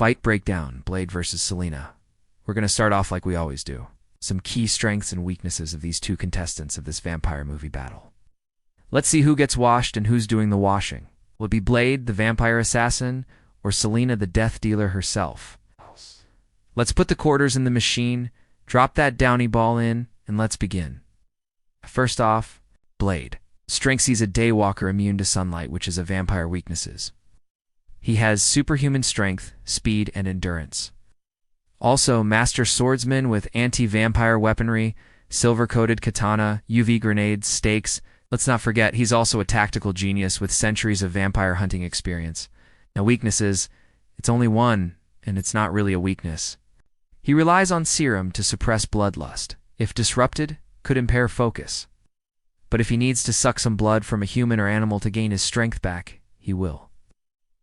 Fight breakdown, Blade versus Selena. We're going to start off like we always do. Some key strengths and weaknesses of these two contestants of this vampire movie battle. Let's see who gets washed and who's doing the washing. Will it be Blade, the vampire assassin, or Selena, the death dealer herself? Let's put the quarters in the machine, drop that downy ball in, and let's begin. First off, Blade. Strengths: he's a Daywalker immune to sunlight, which is a vampire weaknesses. He has superhuman strength, speed, and endurance. Also, master swordsman with anti-vampire weaponry, silver-coated katana, UV grenades, stakes. Let's not forget, he's also a tactical genius with centuries of vampire hunting experience. Now, weaknesses, it's only one, and it's not really a weakness. He relies on serum to suppress bloodlust. If disrupted, could impair focus. But if he needs to suck some blood from a human or animal to gain his strength back, he will.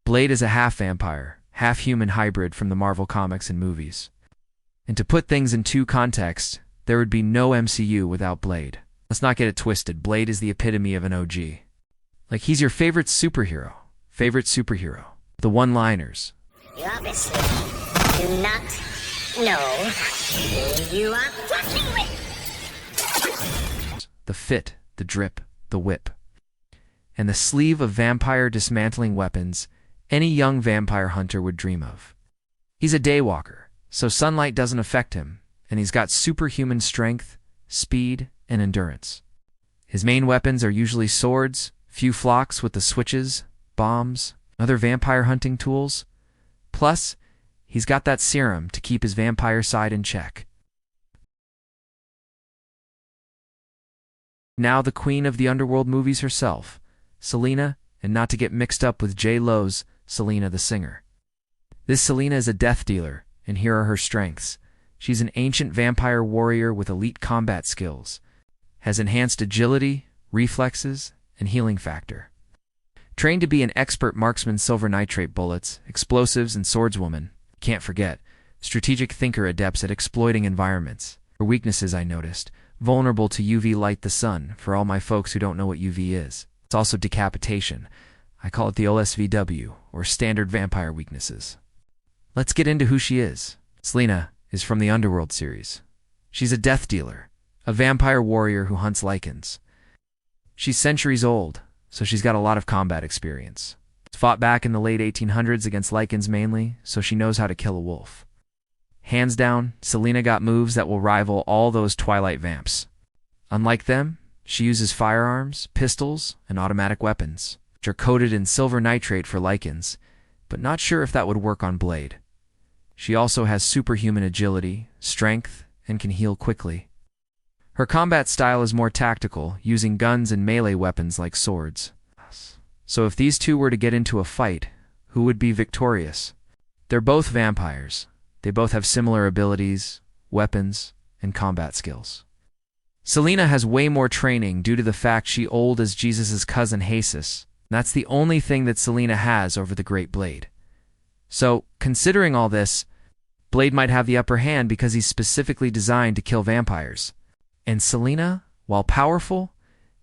Blade is a half-vampire, half-human hybrid from the Marvel comics and movies. And to put things in two contexts, there would be no MCU without Blade. Let's not get it twisted. Blade is the epitome of an OG. Like, he's your favorite superhero. The one-liners. You obviously do not know who you are fucking with. The fit, the drip, the whip. And the sleeve of vampire dismantling weapons any young vampire hunter would dream of. He's a Daywalker, so sunlight doesn't affect him, and he's got superhuman strength, speed, and endurance. His main weapons are usually swords, few flocks with the switches, bombs, other vampire hunting tools. Plus, he's got that serum to keep his vampire side in check. Now the queen of the underworld movies herself, Selena, and not to get mixed up with J-Lo's Selena the singer. This Selena is a death dealer, and here are her strengths. She's an ancient vampire warrior with elite combat skills, has enhanced agility, reflexes, and healing factor. Trained to be an expert marksman, silver nitrate bullets, explosives, and swordswoman. Can't forget, strategic thinker, adepts at exploiting environments. Her weaknesses, I noticed: vulnerable to UV light, the sun, for all my folks who don't know what UV is. It's also decapitation. I call it the OSVW, or standard vampire weaknesses. Let's get into who she is. Selena is from the Underworld series. She's a death dealer, a vampire warrior who hunts lycans. She's centuries old, so she's got a lot of combat experience. Fought back in the late 1800s against lycans mainly, so she knows how to kill a wolf. Hands down, Selena got moves that will rival all those Twilight vamps. Unlike them, she uses firearms, pistols, and automatic weapons, which are coated in silver nitrate for lycans, but not sure if that would work on Blade. She also has superhuman agility, strength, and can heal quickly. Her combat style is more tactical, using guns and melee weapons like swords. So if these two were to get into a fight, who would be victorious? They're both vampires. They both have similar abilities, weapons, and combat skills. Selena has way more training due to the fact she old as Jesus' cousin Jesus. That's the only thing that Selena has over the great Blade. So, considering all this, Blade might have the upper hand because he's specifically designed to kill vampires. And Selena, while powerful,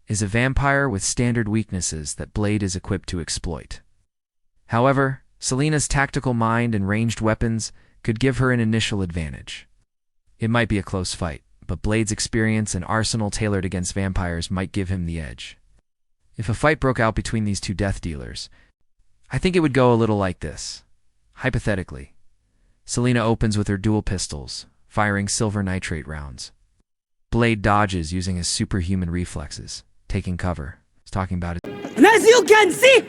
is a vampire with standard weaknesses that Blade is equipped to exploit. However, Selena's tactical mind and ranged weapons could give her an initial advantage. It might be a close fight, but Blade's experience and arsenal tailored against vampires might give him the edge. If a fight broke out between these two death dealers, I think it would go a little like this. Hypothetically, Selena opens with her dual pistols, firing silver nitrate rounds. Blade dodges using his superhuman reflexes, taking cover. He's talking about it. And as you can see,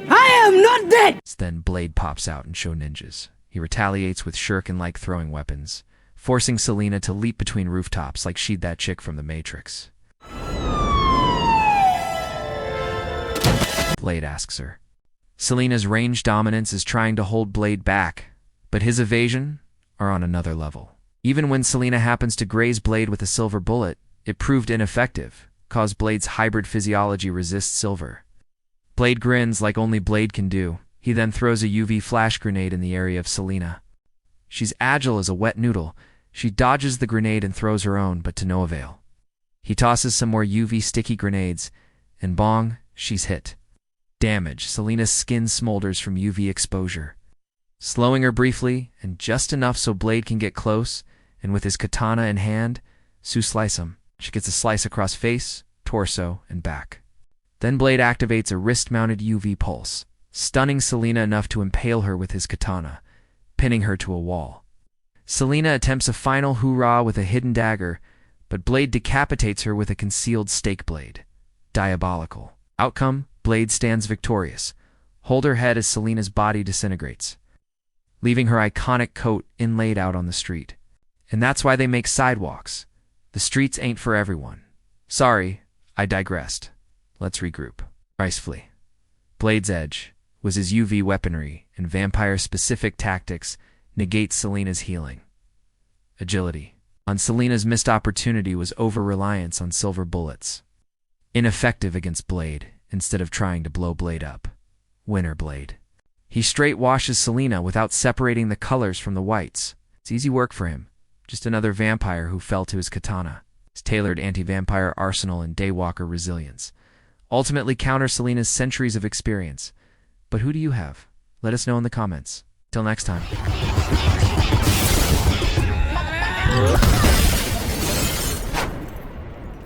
I am not dead! Then Blade pops out and show ninjas. He retaliates with shuriken-like throwing weapons, forcing Selena to leap between rooftops like she'd that chick from The Matrix. Blade asks her. Selena's range dominance is trying to hold Blade back, but his evasion are on another level. Even when Selena happens to graze Blade with a silver bullet, it proved ineffective, cause Blade's hybrid physiology resists silver. Blade grins like only Blade can do. He then throws a UV flash grenade in the area of Selena. She's agile as a wet noodle. She dodges the grenade and throws her own, but to no avail. He tosses some more UV sticky grenades, and bong, she's hit. Damage. Selena's skin smolders from UV exposure. slowing her briefly and just enough so Blade can get close, and with his katana in hand, slice him. She gets a slice across face, torso, and back. Then Blade activates a wrist-mounted UV pulse, stunning Selene enough to impale her with his katana, pinning her to a wall. Selene attempts a final hoorah with a hidden dagger, but Blade decapitates her with a concealed stake blade. Diabolical. Outcome, Blade stands victorious. Hold her head as Selene's body disintegrates, leaving her iconic coat inlaid out on the street. And that's why they make sidewalks. The streets ain't for everyone. Sorry, I digressed. Let's regroup. Gracefully. Blade's edge was his UV weaponry and vampire-specific tactics negate Selene's healing. Agility. On Selene's missed opportunity was over-reliance on silver bullets. Ineffective against Blade instead of trying to blow Blade up. Winner Blade. He straight washes Selene without separating the colors from the whites. It's easy work for him. Just another vampire who fell to his katana. His tailored anti-vampire arsenal and Daywalker resilience ultimately counter Selene's centuries of experience. But who do you have? Let us know in the comments. Till next time.